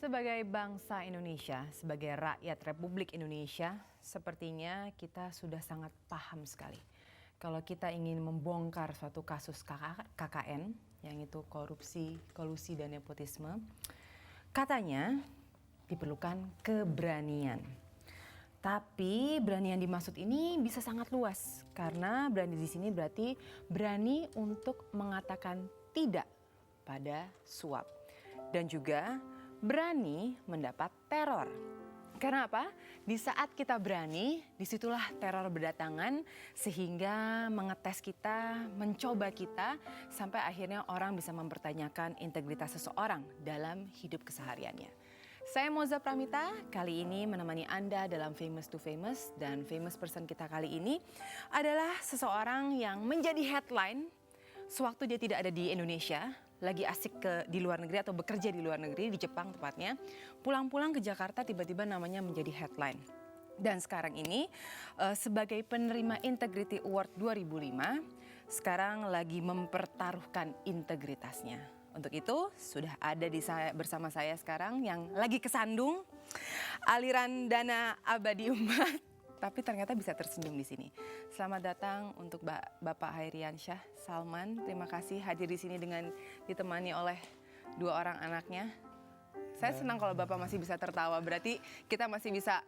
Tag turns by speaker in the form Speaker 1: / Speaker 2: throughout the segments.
Speaker 1: Sebagai bangsa Indonesia, sebagai rakyat Republik Indonesia, sepertinya kita sudah sangat paham sekali. Kalau kita ingin membongkar suatu kasus KKN, yang itu korupsi, kolusi, dan nepotisme, katanya diperlukan keberanian. Tapi berani yang dimaksud ini bisa sangat luas, karena berani di sini berarti berani untuk mengatakan tidak pada suap. Dan juga berani mendapat teror. Karena apa? Di saat kita berani, disitulah teror berdatangan sehingga mengetes kita, mencoba kita, sampai akhirnya orang bisa mempertanyakan integritas seseorang dalam hidup kesehariannya. Saya Moza Pramita, kali ini menemani Anda dalam Famous to Famous, dan famous person kita kali ini adalah seseorang yang menjadi headline sewaktu dia tidak ada di Indonesia, lagi asik di luar negeri atau bekerja di luar negeri, di Jepang tepatnya. Pulang-pulang ke Jakarta tiba-tiba namanya menjadi headline. Dan sekarang ini sebagai penerima Integrity Award 2005, sekarang lagi mempertaruhkan integritasnya. Untuk itu sudah ada bersama saya sekarang yang lagi kesandung aliran dana abadi umat. Tapi ternyata bisa tersenyum di sini. Selamat datang untuk Bapak Hairyansyah Salman. Terima kasih hadir di sini dengan ditemani oleh 2 orang anaknya. Saya senang kalau Bapak masih bisa tertawa. Berarti kita masih bisa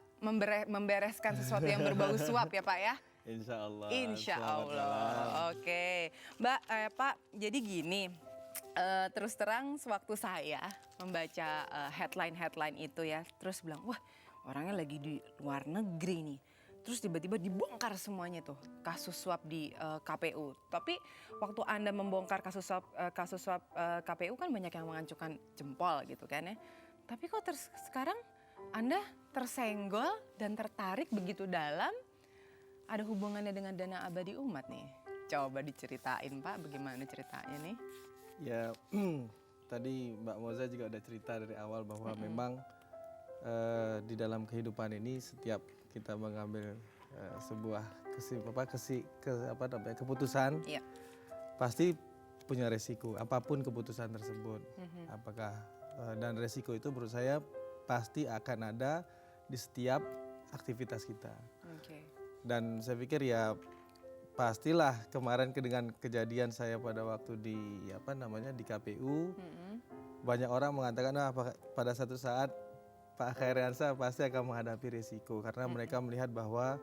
Speaker 1: membereskan sesuatu yang berbau suap ya Pak ya?
Speaker 2: Insya Allah.
Speaker 1: Insya Allah. Oke. Pak, jadi gini. Terus terang sewaktu saya membaca headline-headline itu ya. Terus bilang, wah orangnya lagi di luar negeri nih. Terus tiba-tiba dibongkar semuanya tuh kasus suap di KPU. Tapi waktu Anda membongkar kasus suap KPU kan banyak yang mengacukan jempol gitu kan ya. Tapi kok sekarang Anda tersenggol dan tertarik begitu dalam, ada hubungannya dengan dana abadi umat nih. Coba diceritain Pak, bagaimana ceritanya nih?
Speaker 2: Ya, tadi Mbak Moza juga udah cerita dari awal bahwa memang di dalam kehidupan ini setiap kita mengambil sebuah keputusan,
Speaker 1: Iya.
Speaker 2: pasti punya resiko apapun keputusan tersebut. Apakah dan resiko itu menurut saya pasti akan ada di setiap aktivitas kita.
Speaker 1: Okay.
Speaker 2: Dan saya pikir ya pastilah kemarin dengan kejadian saya pada waktu di di KPU, banyak orang mengatakan pada satu saat Pak Hairyansyah pasti akan menghadapi risiko karena mereka melihat bahwa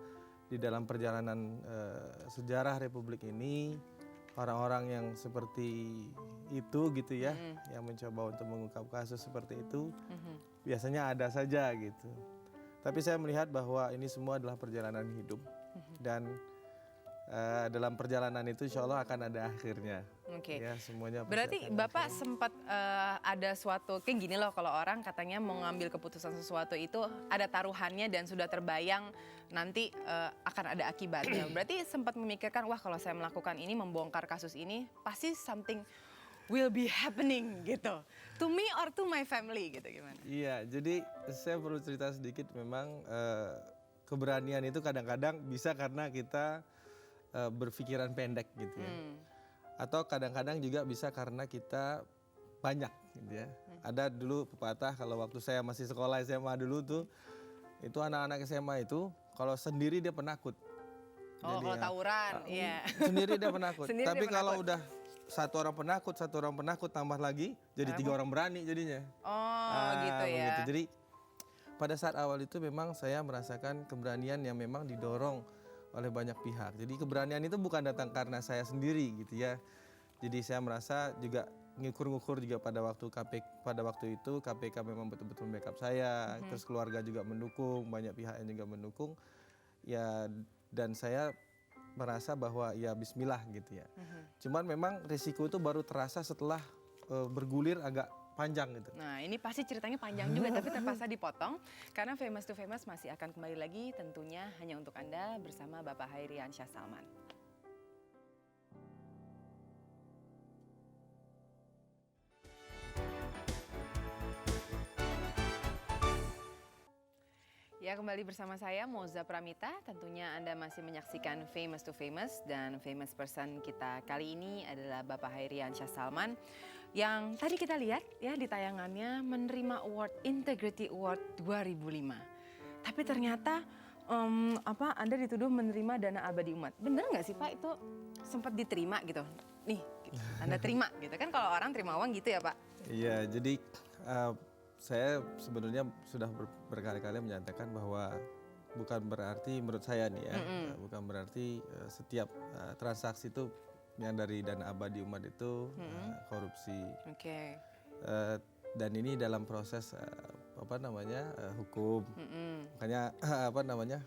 Speaker 2: di dalam perjalanan sejarah Republik ini orang-orang yang seperti itu gitu ya, yang mencoba untuk mengungkap kasus seperti itu biasanya ada saja gitu. Tapi saya melihat bahwa ini semua adalah perjalanan hidup dan dalam perjalanan itu insya Allah akan ada akhirnya.
Speaker 1: Oke.
Speaker 2: Ya, semuanya.
Speaker 1: Berarti Bapak sempat ada suatu, kayak gini loh kalau orang katanya mau ngambil keputusan sesuatu itu ada taruhannya dan sudah terbayang nanti akan ada akibatnya. Berarti sempat memikirkan, wah kalau saya melakukan ini, membongkar kasus ini, pasti something will be happening gitu. To me or to my family gitu, gimana?
Speaker 2: Iya, jadi saya perlu cerita sedikit memang keberanian itu kadang-kadang bisa karena kita berpikiran pendek gitu ya. Atau kadang-kadang juga bisa karena kita banyak gitu ya. Ada dulu pepatah kalau waktu saya masih sekolah SMA dulu tuh, itu anak-anak SMA itu kalau sendiri dia penakut.
Speaker 1: Oh,
Speaker 2: jadi,
Speaker 1: kalau tawuran, iya.
Speaker 2: Sendiri dia penakut.
Speaker 1: Sendiri
Speaker 2: Tapi
Speaker 1: dia
Speaker 2: kalau
Speaker 1: penakut.
Speaker 2: udah satu orang penakut tambah lagi jadi 3 orang berani jadinya.
Speaker 1: Oh gitu ya.
Speaker 2: Begitu. Jadi pada saat awal itu memang saya merasakan keberanian yang memang didorong oleh banyak pihak. Jadi keberanian itu bukan datang karena saya sendiri gitu ya. Jadi saya merasa juga ngukur-ngukur juga pada waktu itu KPK memang betul-betul backup saya, terus keluarga juga mendukung, banyak pihak yang juga mendukung. Ya dan saya merasa bahwa ya bismillah gitu ya. Cuman memang risiko itu baru terasa setelah bergulir agak panjang gitu.
Speaker 1: Nah ini pasti ceritanya panjang juga tapi terpaksa dipotong karena Famous to Famous masih akan kembali lagi tentunya hanya untuk Anda bersama Bapak Hairyansyah Salman. Ya, kembali bersama saya Moza Pramita. Tentunya Anda masih menyaksikan Famous to Famous dan famous person kita kali ini adalah Bapak Hairyansyah Salman. yang tadi kita lihat ya di tayangannya menerima award Integrity Award 2005. Tapi ternyata Anda dituduh menerima dana abadi umat. Bener nggak sih Pak itu sempat diterima gitu? Nih, gitu, Anda terima gitu kan kalau orang terima uang gitu ya Pak?
Speaker 2: Iya, jadi saya sebenarnya sudah berkali-kali menyatakan bahwa bukan berarti menurut saya nih ya, bukan berarti setiap transaksi itu yang dari dana abadi umat itu korupsi.
Speaker 1: Oke.
Speaker 2: Dan ini dalam proses hukum. Makanya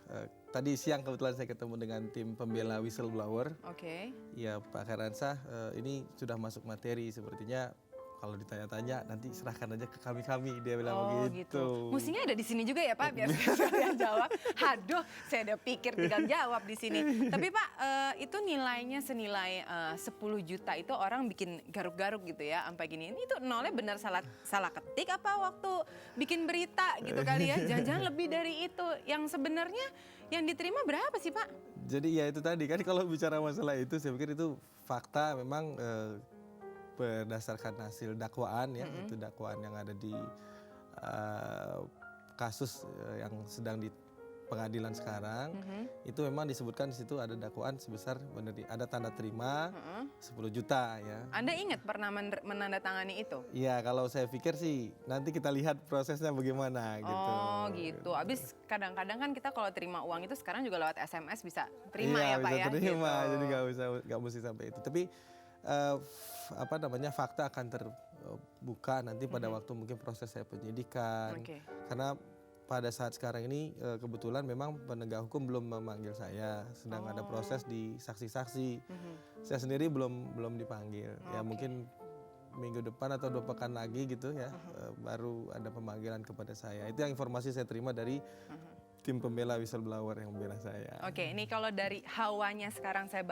Speaker 2: tadi siang kebetulan saya ketemu dengan tim pembela whistleblower.
Speaker 1: Oke.
Speaker 2: Ya Pak Khairansah, ini sudah masuk materi sepertinya. Kalau ditanya-tanya nanti serahkan aja ke kami, dia bilang begitu.
Speaker 1: Mestinya ada di sini juga ya Pak, biar saya jawab. Aduh, saya udah pikir tinggal jawab di sini. Tapi Pak, itu nilainya senilai 10 juta itu orang bikin garuk-garuk gitu ya, sampai gini. Ini tuh nolnya benar salah ketik apa waktu bikin berita gitu kali ya? Jangan-jangan lebih dari itu. Yang sebenarnya yang diterima berapa sih Pak?
Speaker 2: Jadi ya itu tadi kan kalau bicara masalah itu, saya pikir itu fakta memang. Berdasarkan hasil dakwaan ya, itu dakwaan yang ada di kasus yang sedang di pengadilan sekarang, itu memang disebutkan di situ ada dakwaan sebesar ada tanda terima 10 juta ya.
Speaker 1: Anda ingat pernah menandatangani itu?
Speaker 2: Iya, kalau saya pikir sih nanti kita lihat prosesnya bagaimana gitu.
Speaker 1: Oh gitu. Abis kadang-kadang kan kita kalau terima uang itu sekarang juga lewat SMS bisa terima ya Pak ya.
Speaker 2: Iya bisa terima,
Speaker 1: gitu.
Speaker 2: jadi nggak mesti sampai itu. Tapi fakta akan terbuka nanti pada waktu mungkin proses saya penyidikan. Karena pada saat sekarang ini kebetulan memang penegak hukum belum memanggil saya, sedang ada proses di saksi-saksi. Saya sendiri belum dipanggil. Ya mungkin minggu depan atau 2 pekan lagi gitu ya, baru ada pemanggilan kepada saya. Itu yang informasi saya terima dari tim pembela whistleblower yang membela saya.
Speaker 1: Oke, ini kalau dari hawanya sekarang saya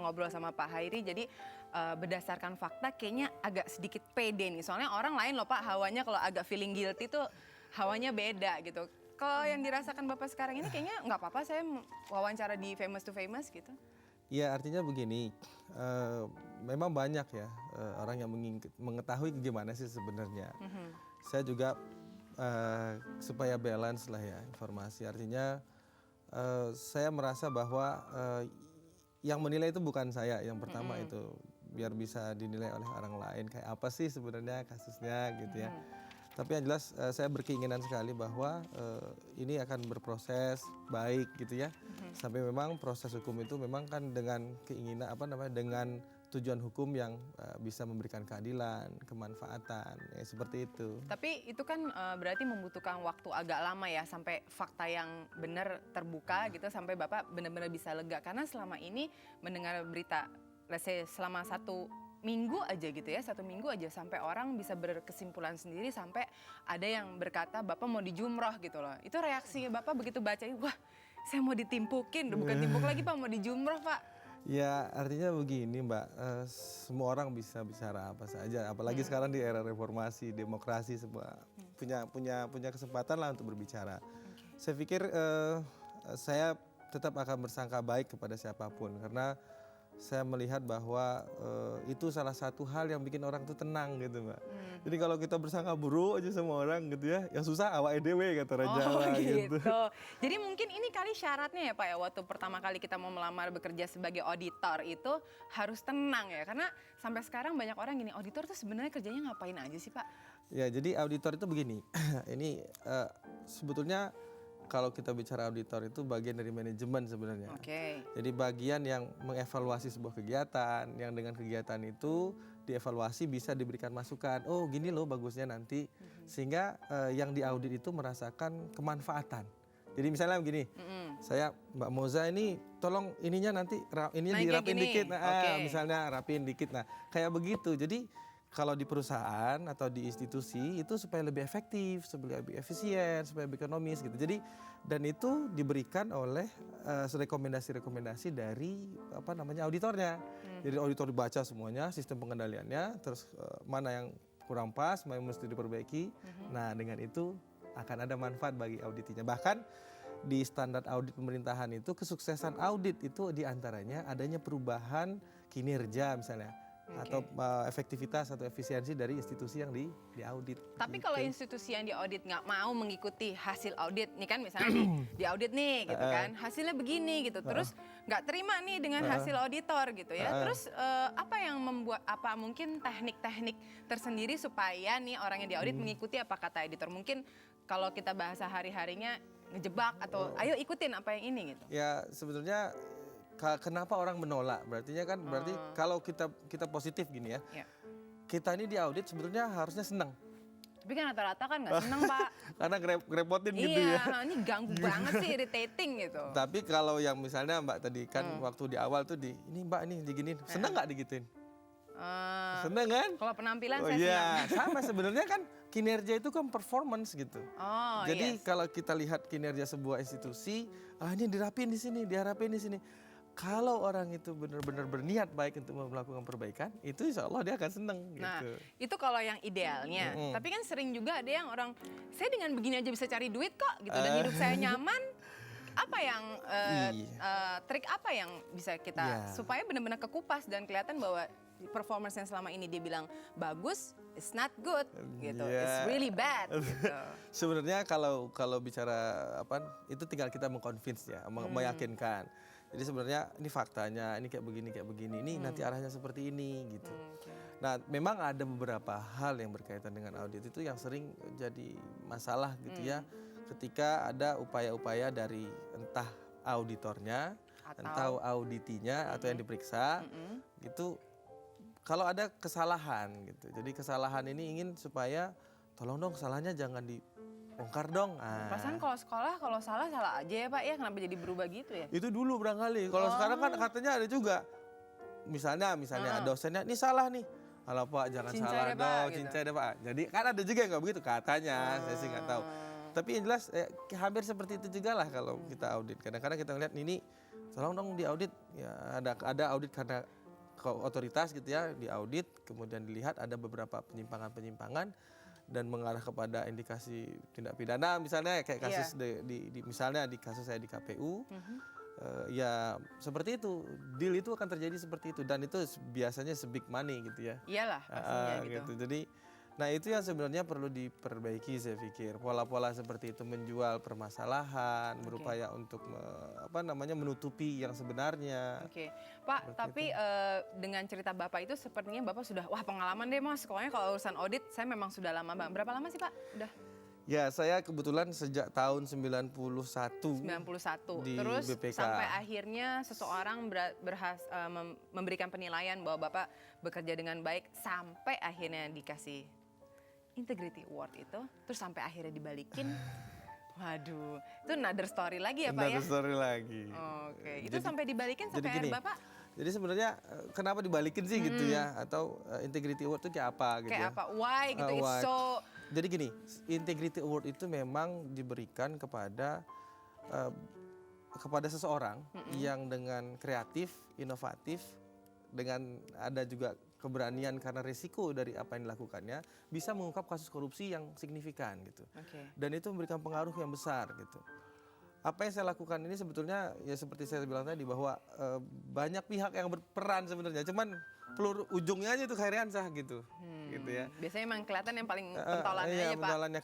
Speaker 1: ngobrol sama Pak Hairi, jadi berdasarkan fakta kayaknya agak sedikit pede nih. Soalnya orang lain loh Pak, hawanya kalau agak feeling guilty tuh hawanya beda gitu. Kalau yang dirasakan Bapak sekarang ini kayaknya nggak apa-apa saya wawancara di Famous to Famous gitu.
Speaker 2: Iya, artinya begini, memang banyak ya orang yang mengetahui gimana sih sebenarnya. Saya juga supaya balance lah ya informasi, artinya saya merasa bahwa yang menilai itu bukan saya, yang pertama itu biar bisa dinilai oleh orang lain kayak apa sih sebenarnya kasusnya gitu ya. Tapi yang jelas saya berkeinginan sekali bahwa ini akan berproses baik gitu ya, sampai memang proses hukum itu memang kan dengan keinginan dengan tujuan hukum yang bisa memberikan keadilan, kemanfaatan, ya seperti itu.
Speaker 1: Tapi itu kan berarti membutuhkan waktu agak lama ya sampai fakta yang benar terbuka gitu, sampai Bapak benar-benar bisa lega. Karena selama ini mendengar berita, let's say selama 1 minggu aja gitu ya, 1 minggu aja sampai orang bisa berkesimpulan sendiri, sampai ada yang berkata Bapak mau dijumroh gitu loh. Itu reaksi Bapak begitu baca, wah saya mau ditimpukin, bukan timpuk lagi Pak, mau dijumroh Pak.
Speaker 2: Ya artinya begini Mbak, semua orang bisa bicara apa saja, apalagi sekarang di era reformasi, demokrasi, semua punya kesempatan lah untuk berbicara. Saya pikir saya tetap akan bersangka baik kepada siapapun, karena saya melihat bahwa itu salah satu hal yang bikin orang tuh tenang gitu Mbak. Jadi kalau kita bersangka buruk aja sama orang gitu ya, yang susah awake dhewe kata Raja gitu.
Speaker 1: Jadi mungkin ini kali syaratnya ya Pak ya, waktu pertama kali kita mau melamar bekerja sebagai auditor itu harus tenang ya. Karena sampai sekarang banyak orang gini, auditor tuh sebenarnya kerjanya ngapain aja sih Pak?
Speaker 2: Ya jadi auditor itu begini, ini sebetulnya kalau kita bicara auditor itu bagian dari manajemen sebenarnya. Jadi bagian yang mengevaluasi sebuah kegiatan, yang dengan kegiatan itu dievaluasi bisa diberikan masukan. Oh gini loh bagusnya nanti, sehingga yang diaudit itu merasakan kemanfaatan. Jadi misalnya begini, saya Mbak Moza ini tolong ininya nanti dirapin dikit, misalnya rapin dikit, nah kayak begitu. Jadi kalau di perusahaan atau di institusi itu supaya lebih efektif, supaya lebih efisien, supaya lebih ekonomis gitu. Jadi dan itu diberikan oleh rekomendasi-rekomendasi dari auditornya. Jadi auditor dibaca semuanya, sistem pengendaliannya, terus mana yang kurang pas, mana yang mesti diperbaiki. Nah dengan itu akan ada manfaat bagi auditinya. Bahkan di standar audit pemerintahan itu kesuksesan audit itu diantaranya adanya perubahan kinerja misalnya. atau efektivitas atau efisiensi dari institusi yang diaudit.
Speaker 1: Tapi kalau institusi yang diaudit nggak mau mengikuti hasil audit, nih kan misalnya diaudit nih gitu kan, hasilnya begini gitu, terus nggak terima nih dengan hasil auditor gitu ya, terus apa yang membuat, apa mungkin teknik-teknik tersendiri supaya nih orang yang diaudit mengikuti apa kata editor? Mungkin kalau kita bahasa hari-harinya ngejebak atau ayo ikutin apa yang ini gitu.
Speaker 2: Ya sebetulnya kenapa orang menolak? Berarti kalau kita positif gini ya. Kita ini diaudit sebetulnya harusnya senang.
Speaker 1: Tapi kan rata-rata kan nggak senang, Pak.
Speaker 2: Karena ngerepotin gitu ya.
Speaker 1: Iya, ini ganggu banget sih, irritating gitu.
Speaker 2: Tapi kalau yang misalnya Mbak tadi kan waktu di awal tuh ini Mbak ini diginin, senang nggak digituin? Senang kan?
Speaker 1: Kalau penampilan saya
Speaker 2: iya,
Speaker 1: senang.
Speaker 2: sama sebenarnya kan kinerja itu kan performance gitu. Jadi kalau kita lihat kinerja sebuah institusi, ini dirapin di sini, diharapin di sini. Kalau orang itu benar-benar berniat baik untuk melakukan perbaikan, itu insya Allah dia akan senang.
Speaker 1: Nah,
Speaker 2: gitu.
Speaker 1: itu kalau yang idealnya. Tapi kan sering juga ada yang orang, saya dengan begini aja bisa cari duit kok, gitu. Dan hidup saya nyaman. Apa yang trik apa yang bisa kita supaya benar-benar kekupas dan kelihatan bahwa performance yang selama ini dia bilang bagus, it's not good, gitu. It's really bad, gitu.
Speaker 2: Sebenarnya kalau bicara itu tinggal kita mengconvince ya, meyakinkan. Jadi sebenarnya ini faktanya, ini kayak begini, ini nanti arahnya seperti ini gitu. Nah, memang ada beberapa hal yang berkaitan dengan audit itu yang sering jadi masalah gitu ya. Ketika ada upaya-upaya dari entah auditornya, entah auditinya atau yang diperiksa, gitu. Kalau ada kesalahan gitu. Jadi kesalahan ini ingin supaya tolong dong kesalahannya jangan dibongkar dong.
Speaker 1: Perasaan kalau sekolah kalau salah aja ya Pak ya, kenapa jadi berubah gitu ya?
Speaker 2: Itu dulu barangkali. Kalau sekarang kan katanya ada juga. Misalnya dosennya ini salah nih. Kalau Pak jangan
Speaker 1: Cincai
Speaker 2: salah
Speaker 1: deh, Pak,
Speaker 2: dong,
Speaker 1: gitu.
Speaker 2: cincai deh Pak. Jadi kan ada juga yang nggak begitu katanya, saya sih nggak tahu. Tapi yang jelas hampir seperti itu juga lah kalau kita audit. Kadang-kadang kita ngeliat ini, tolong dong diaudit. Ya ada audit karena otoritas gitu ya, diaudit, kemudian dilihat ada beberapa penyimpangan-penyimpangan dan mengarah kepada indikasi tindak pidana misalnya kayak kasus misalnya di kasus saya di KPU. Ya seperti itu, deal itu akan terjadi seperti itu dan itu biasanya big money gitu ya.
Speaker 1: Iyalah pastinya gitu.
Speaker 2: Jadi nah itu yang sebenarnya perlu diperbaiki saya pikir, pola-pola seperti itu menjual permasalahan, berupaya untuk menutupi yang sebenarnya.
Speaker 1: Pak, tapi dengan cerita Bapak itu sepertinya Bapak sudah pengalaman deh Mas, pokoknya kalau urusan audit saya memang sudah lama banget. Berapa lama sih Pak? Udah.
Speaker 2: Ya, saya kebetulan sejak tahun 91 di
Speaker 1: Terus
Speaker 2: BPK.
Speaker 1: Sampai akhirnya seseorang memberikan penilaian bahwa Bapak bekerja dengan baik sampai akhirnya dikasih Integrity Award itu, terus sampai akhirnya dibalikin. Waduh, itu another story lagi ya Pak ya?
Speaker 2: Another story lagi.
Speaker 1: Itu sampai dibalikin sampai akhir Bapak?
Speaker 2: Jadi sebenarnya kenapa dibalikin sih gitu ya? Atau Integrity Award itu kayak apa gitu
Speaker 1: kayak
Speaker 2: ya?
Speaker 1: apa? Why gitu? It's so...
Speaker 2: Jadi gini, Integrity Award itu memang diberikan kepada seseorang yang dengan kreatif, inovatif, dengan ada juga keberanian karena risiko dari apa yang dilakukannya bisa mengungkap kasus korupsi yang signifikan gitu. Dan itu memberikan pengaruh yang besar gitu. Apa yang saya lakukan ini sebetulnya ya seperti saya bilang tadi bahwa banyak pihak yang berperan sebenarnya, cuman peluru ujungnya aja itu Khairiansah gitu. Gitu ya.
Speaker 1: Biasanya emang kelihatan yang paling pentolannya
Speaker 2: iya,
Speaker 1: aja Pak.
Speaker 2: pentolannya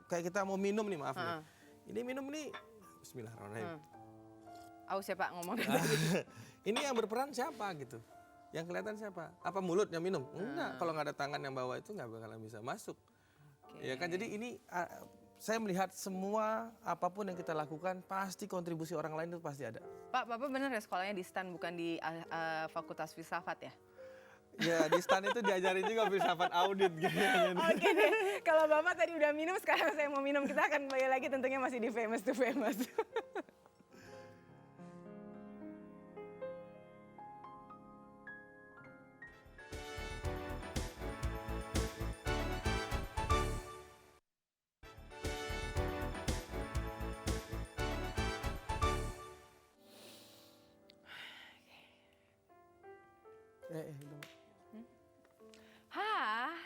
Speaker 2: kayak kita mau minum nih, maaf nih. Ini minum nih bismillahirrahmanirrahim.
Speaker 1: Aus ya Pak ngomong gitu.
Speaker 2: Ini yang berperan siapa gitu? Yang kelihatan siapa? Apa mulut yang minum? Enggak, kalau nggak ada tangan yang bawa itu nggak bakalan bisa masuk. Ya kan, jadi ini saya melihat semua apapun yang kita lakukan pasti kontribusi orang lain itu pasti ada.
Speaker 1: Pak, Bapak benar ya sekolahnya di STAN bukan di Fakultas Filsafat ya?
Speaker 2: Ya di STAN itu diajarin juga filsafat audit gitu.
Speaker 1: Oke deh, kalau Bapak tadi udah minum, sekarang saya mau minum. Kita akan kembali lagi tentunya masih di Famous to Famous.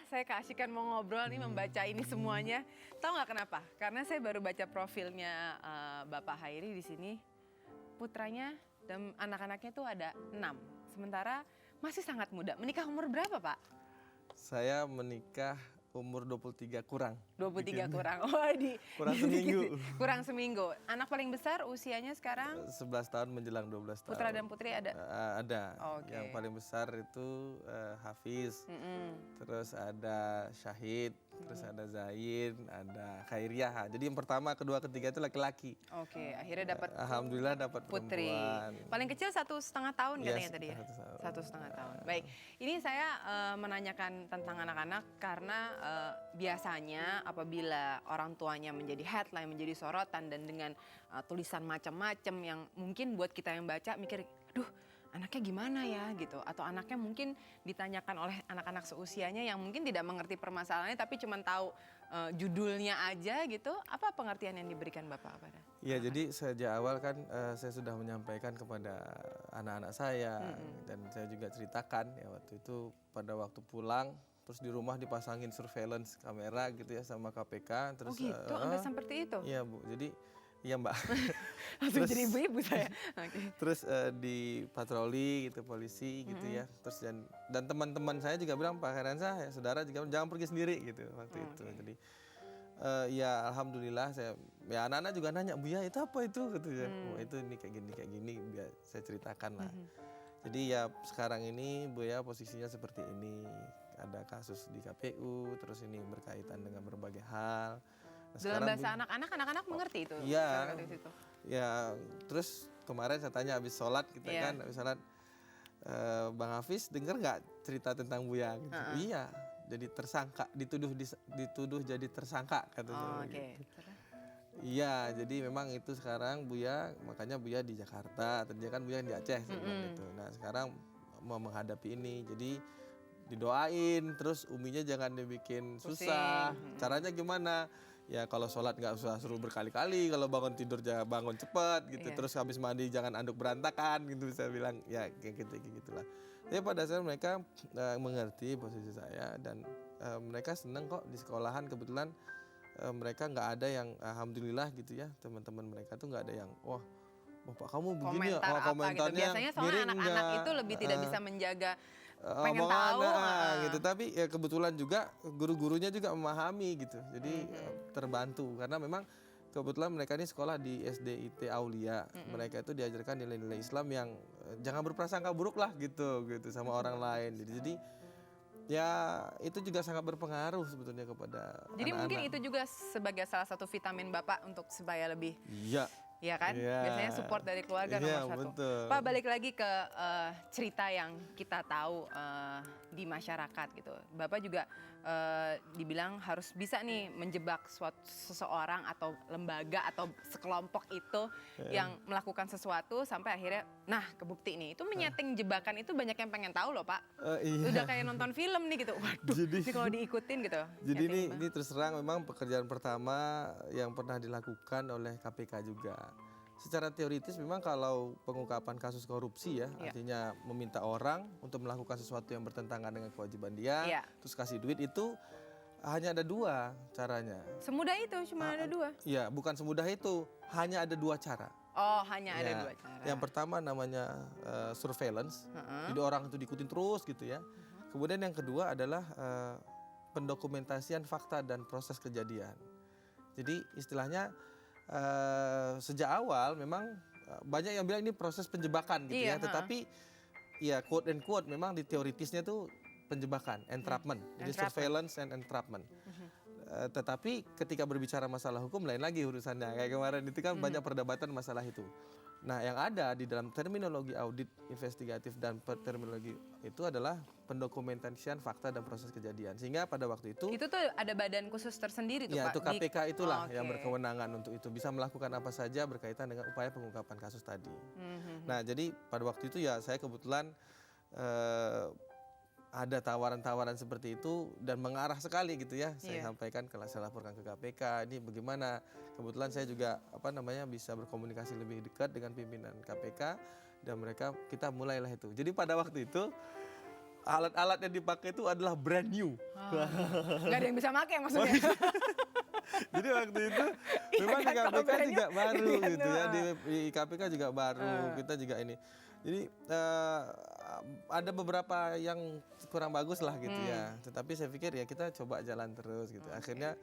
Speaker 1: Saya keasikan mau ngobrol nih, membaca ini semuanya. Tahu nggak kenapa? Karena saya baru baca profilnya Bapak Hairi di sini. Putranya dan anak-anaknya tuh ada 6. Sementara Masih sangat muda. Menikah umur berapa, Pak?
Speaker 2: Saya menikah umur 23 kurang.
Speaker 1: 23 kurang. Oh,
Speaker 2: Kurang seminggu.
Speaker 1: Kurang seminggu. Anak paling besar usianya sekarang
Speaker 2: 11 tahun menjelang 12 tahun.
Speaker 1: putra dan putri ada?
Speaker 2: Ada.
Speaker 1: Oke.
Speaker 2: Yang paling besar itu Hafiz. Terus ada Syahid, terus ada Zain, ada Khairiah. Jadi yang pertama, kedua, ketiga itu laki-laki.
Speaker 1: Oke, akhirnya dapat
Speaker 2: Alhamdulillah dapat
Speaker 1: putri.
Speaker 2: perempuan.
Speaker 1: Paling kecil 1,5 tahun
Speaker 2: Iya,
Speaker 1: katanya tadi ya? 1,5 tahun. Baik, ini saya menanyakan tentang anak-anak karena biasanya apabila orang tuanya menjadi headline, menjadi sorotan dan dengan tulisan macam-macam yang mungkin buat kita yang baca mikir, aduh anaknya gimana ya gitu. Atau anaknya mungkin ditanyakan oleh anak-anak seusianya yang mungkin tidak mengerti permasalahannya tapi cuma tahu judulnya aja gitu. Apa pengertian yang diberikan Bapak pada?
Speaker 2: Ya, jadi sejak awal kan saya sudah menyampaikan kepada anak-anak saya dan saya juga ceritakan ya waktu itu pada waktu pulang terus di rumah dipasangin surveillance kamera gitu ya sama KPK terus
Speaker 1: Oh gitu, sampai seperti itu?
Speaker 2: Iya Bu, jadi iya Mbak.
Speaker 1: Langsung jadi ibu-ibu saya. Oke.
Speaker 2: Terus di patroli gitu polisi gitu ya. Terus dan teman-teman saya juga bilang Pak Heransa ya saudara juga jangan pergi sendiri gitu waktu itu. Jadi ya alhamdulillah ya anak-anak juga nanya Buya itu apa itu gitu ya. Oh itu ini kayak gini biar saya ceritakan lah. Jadi ya sekarang ini Buya posisinya seperti ini. Ada kasus di KPU terus ini berkaitan dengan berbagai hal. Nah,
Speaker 1: dalam bahasa anak-anak mengerti itu?
Speaker 2: Iya. Ya, terus kemarin saya tanya habis sholat kita kan, habis sholat Bang Hafiz dengar nggak cerita tentang Buya? Gitu. Iya, jadi tersangka, dituduh jadi tersangka katanya.
Speaker 1: Oh, oke.
Speaker 2: Gitu. Iya, jadi memang itu sekarang Buya, makanya Buya di Jakarta, tadinya kan Buya di Aceh gitu. Nah sekarang mau menghadapi ini, jadi didoain, terus uminya jangan dibikin susah. Caranya gimana? Ya kalau sholat nggak usah suruh berkali-kali, kalau bangun tidur jangan bangun cepat gitu, terus habis mandi jangan anduk berantakan gitu, saya bilang ya kayak gitulah. Tapi pada saat mereka mengerti posisi saya dan mereka senang kok di sekolahan kebetulan mereka nggak ada yang alhamdulillah gitu ya teman-teman mereka tuh nggak ada yang wah bapak kamu begini ya,
Speaker 1: komentarnya gitu. Biasanya soalnya anak-anak itu lebih tidak bisa menjaga pengen tahu
Speaker 2: gitu, tapi ya kebetulan juga guru-gurunya juga memahami gitu, jadi terbantu karena memang kebetulan mereka ini sekolah di SDIT Aulia, mereka itu diajarkan nilai-nilai Islam yang jangan berprasangka buruk lah gitu sama orang lain, jadi ya itu juga sangat berpengaruh sebetulnya kepada
Speaker 1: jadi
Speaker 2: anak-anak.
Speaker 1: Mungkin itu juga sebagai salah satu vitamin Bapak untuk supaya lebih ya kan, biasanya support dari keluarga nomor satu.
Speaker 2: Betul.
Speaker 1: Pak balik lagi ke cerita yang kita tahu di masyarakat gitu. Bapak juga dibilang harus bisa nih menjebak seseorang atau lembaga atau sekelompok itu yang melakukan sesuatu sampai akhirnya, nah kebukti nih. Itu menyeting jebakan itu banyak yang pengen tahu loh Pak. Udah kayak nonton film nih gitu. Waduh, ini kalau diikutin gitu.
Speaker 2: Jadi ini terus terang memang pekerjaan pertama yang pernah dilakukan oleh KPK juga. Secara teoritis memang kalau pengungkapan kasus korupsi ya, artinya meminta orang untuk melakukan sesuatu yang bertentangan dengan kewajiban dia, terus kasih duit itu hanya ada dua caranya.
Speaker 1: Semudah itu, cuma ada dua?
Speaker 2: Iya, bukan semudah itu, hanya ada dua cara.
Speaker 1: Oh, hanya ada dua cara.
Speaker 2: Yang pertama namanya surveillance, jadi orang itu diikutin terus gitu ya. Kemudian yang kedua adalah pendokumentasian fakta dan proses kejadian. Jadi istilahnya sejak awal memang banyak yang bilang ini proses penjebakan gitu ya, tetapi ya quote and quote memang di teoritisnya tuh penjebakan, entrapment, jadi surveillance and entrapment. Tetapi ketika berbicara masalah hukum lain lagi urusannya, kayak kemarin itu kan banyak perdebatan masalah itu. Nah yang ada di dalam terminologi audit investigatif dan terminologi itu adalah pendokumentasian fakta dan proses kejadian, sehingga pada waktu itu
Speaker 1: tuh ada badan khusus tersendiri tuh
Speaker 2: ya,
Speaker 1: Pak?
Speaker 2: itu KPK itulah yang berkewenangan untuk itu, bisa melakukan apa saja berkaitan dengan upaya pengungkapan kasus tadi. Nah jadi pada waktu itu ya saya kebetulan ada tawaran-tawaran seperti itu dan mengarah sekali gitu ya. Saya sampaikan, saya laporkan ke KPK, ini bagaimana. Kebetulan saya juga bisa berkomunikasi lebih dekat dengan pimpinan KPK dan kita mulailah itu. Jadi pada waktu itu alat-alat yang dipakai itu adalah brand new.
Speaker 1: Gak ada yang bisa pakai maksudnya.
Speaker 2: Jadi waktu itu
Speaker 1: Iya
Speaker 2: memang
Speaker 1: kan,
Speaker 2: di
Speaker 1: kalau
Speaker 2: KPK juga
Speaker 1: brandnya
Speaker 2: baru
Speaker 1: dia
Speaker 2: gitu
Speaker 1: tuh,
Speaker 2: ya, di KPK juga baru, kita juga ini. Jadi ada beberapa yang kurang bagus lah gitu ya, tetapi saya pikir ya kita coba jalan terus gitu. Akhirnya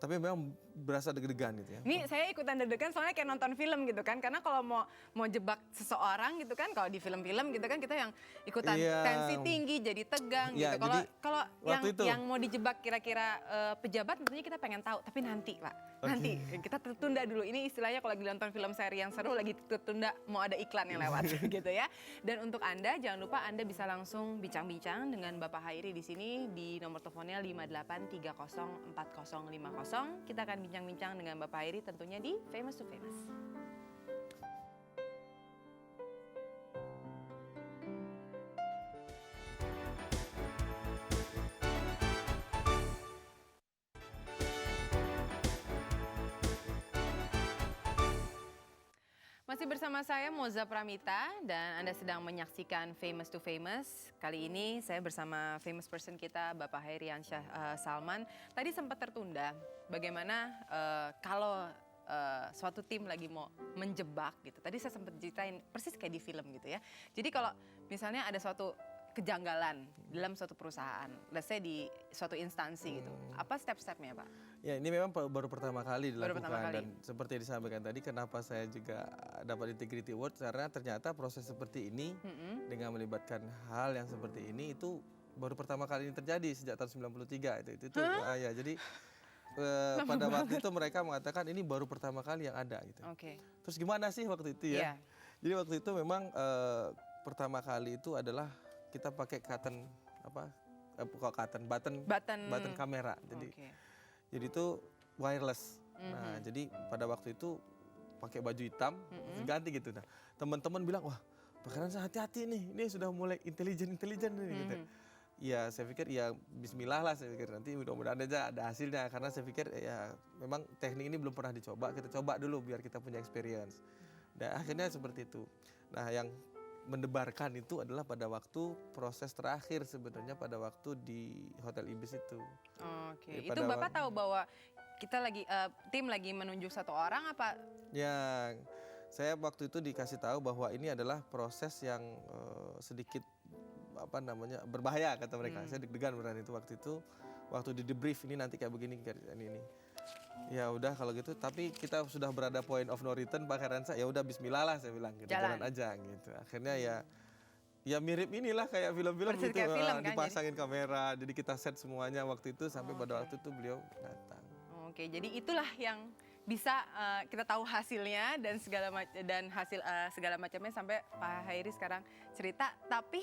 Speaker 2: tapi memang berasa deg-degan gitu ya.
Speaker 1: Nih saya ikutan deg-degan soalnya kayak nonton film gitu kan, karena kalau mau jebak seseorang gitu kan, kalau di film-film gitu kan kita yang ikutan
Speaker 2: Iya.
Speaker 1: tensi tinggi jadi tegang
Speaker 2: Iya,
Speaker 1: gitu.
Speaker 2: jadi
Speaker 1: Kalau
Speaker 2: waktu itu.
Speaker 1: yang mau dijebak kira-kira pejabat tentunya kita pengen tahu, tapi nanti Pak, nanti kita tertunda dulu. Ini istilahnya kalau lagi nonton film seri yang seru lagi tertunda, mau ada iklan yang lewat gitu ya. Dan untuk Anda jangan lupa Anda bisa langsung bincang-bincang dengan Bapak Hairi di sini di nomor teleponnya 58304050. Kita akan bincang-bincang dengan Bapak Hairi tentunya di Famous to Famous. Masih bersama saya Moza Pramita dan Anda sedang menyaksikan Famous to Famous. Kali ini saya bersama famous person kita Bapak Hairiansyah Salman. Tadi sempat tertunda bagaimana kalau suatu tim lagi mau menjebak gitu. Tadi saya sempat ceritain persis kayak di film gitu ya. Jadi kalau misalnya ada suatu kejanggalan dalam suatu perusahaan, let's say di suatu instansi gitu. Apa step-stepnya Pak?
Speaker 2: Ya ini memang baru pertama kali
Speaker 1: Baru
Speaker 2: dilakukan
Speaker 1: pertama kali.
Speaker 2: dan seperti yang disampaikan tadi kenapa saya juga dapat Integrity Award karena ternyata proses seperti ini dengan melibatkan hal yang seperti ini itu baru pertama kali ini terjadi sejak tahun 93 itu ya jadi pada waktu itu mereka mengatakan ini baru pertama kali yang ada gitu.
Speaker 1: Oke.
Speaker 2: Terus gimana sih waktu itu ya?
Speaker 1: Iya.
Speaker 2: Jadi waktu itu memang pertama kali itu adalah kita pakai button kamera. Jadi itu wireless. Nah, jadi pada waktu itu pakai baju hitam, ganti gitu. Nah, teman-teman bilang, wah, bakaran hati-hati nih, ini sudah mulai intelijen nih. Gitu. Ya, saya pikir ya Bismillah lah, saya pikir nanti mudah-mudahan aja ada hasilnya. Karena saya pikir ya memang teknik ini belum pernah dicoba, kita coba dulu biar kita punya experience. Dan akhirnya seperti itu. Nah, yang mendebarkan itu adalah pada waktu proses terakhir sebenarnya pada waktu di Hotel Ibis itu.
Speaker 1: Oke, itu Bapak tahu bahwa kita lagi tim lagi menunjuk satu orang apa?
Speaker 2: Ya, saya waktu itu dikasih tahu bahwa ini adalah proses yang sedikit berbahaya kata mereka. Saya deg-degan beneran itu waktu di debrief ini nanti kayak begini ini. Ya udah kalau gitu, tapi kita sudah berada point of no return Pak Hairiansyah, ya udah Bismillah lah saya bilang, kita jalan aja gitu. Akhirnya ya mirip inilah kayak film-film gitu,
Speaker 1: kayak film, kan,
Speaker 2: dipasangin kamera, jadi kita set semuanya waktu itu sampai pada waktu itu beliau datang.
Speaker 1: Oke, jadi itulah yang bisa kita tahu hasilnya dan segala macamnya sampai Pak Hairi sekarang cerita. Tapi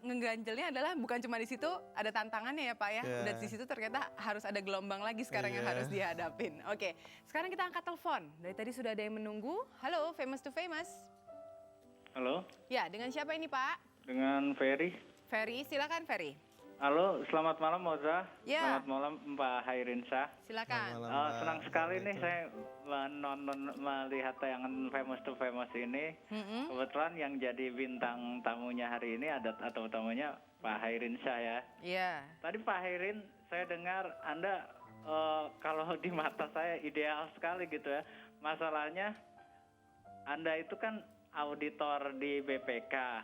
Speaker 1: ngeganjelnya adalah bukan cuma di situ ada tantangannya ya Pak ya.
Speaker 2: Yeah.
Speaker 1: Dan di situ ternyata harus ada gelombang lagi sekarang yang harus dihadapin. Oke, sekarang kita angkat telepon. Dari tadi sudah ada yang menunggu. Halo, Famous to Famous.
Speaker 3: Halo,
Speaker 1: Ya, dengan siapa ini Pak?
Speaker 3: dengan Ferry.
Speaker 1: Ferry, silakan Ferry.
Speaker 3: Halo, selamat malam Moza.
Speaker 1: Ya.
Speaker 3: Selamat malam Pak Hairiansyah.
Speaker 1: Silakan.
Speaker 2: Selamat malam, Pak.
Speaker 3: Senang sekali nih saya melihat tayangan Famous to Famous ini. Kebetulan yang jadi bintang tamunya hari ini atau tamunya Pak Hairiansyah ya.
Speaker 1: Iya.
Speaker 3: Tadi Pak Hairin, saya dengar Anda kalau di mata saya ideal sekali gitu ya. Masalahnya Anda itu kan auditor di BPK.